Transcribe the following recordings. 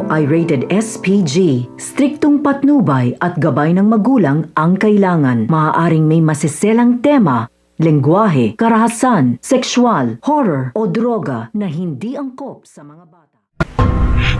ito ay rated SPG. Striktong patnubay at gabay ng magulang ang kailangan. Maaaring may masiselang tema, lengguwahe, karahasan, sexual, horror o droga na hindi angkop sa mga bata.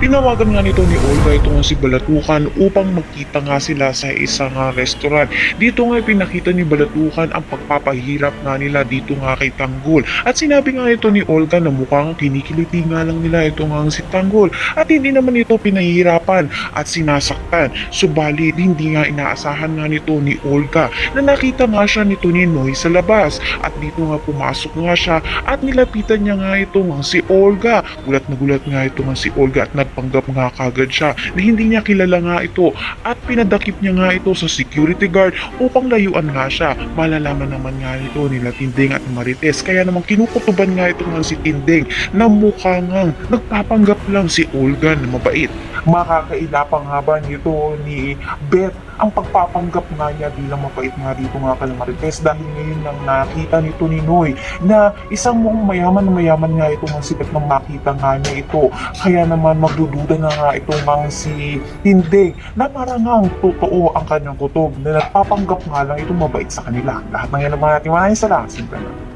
Tinawagan nga nito ni Olga itong si Balatukan upang magkita nga sila sa isang restaurant. Dito nga pinakita ni Balatukan ang pagpapahirap nga nila dito nga kay Tanggol. At sinabi nga ito ni Olga na mukhang kinikiliti nga lang nila ito nga si Tanggol. At hindi naman ito pinahihirapan at sinasaktan. Subalit hindi nga inaasahan nga nito ni Olga na nakita nga siya ni Ninoy sa labas. At dito nga pumasok nga siya at nilapitan niya nga ito nga si Olga. Gulat na gulat nga ito nga si Olga at nagpanggap nga kagad siya na hindi niya kilala nga ito at pinadakip niya nga ito sa security guard upang layuan nga siya. Malalaman naman nga ito nila Tinding at Marites, kaya naman kinukutuban nga ito nga si Tinding na mukha nga nagpapanggap lang si Olga na mabait. Makakailapang haba nito ni Beth ang pagpapanggap nga niya bilang mabait nga dito nga kay Marites dahil ngayon nang nakita nito ni Noy na isang mukhang mayaman na mayaman nga ito nga si Beth nang makita nga niya ito. Kaya naman magdududa na nga ito nga si Tinding na marangang totoo ang kanyang kutob na nagpapanggap nga lang itong mabait sa kanila. Lahat ng yan naman natin maraming salamat.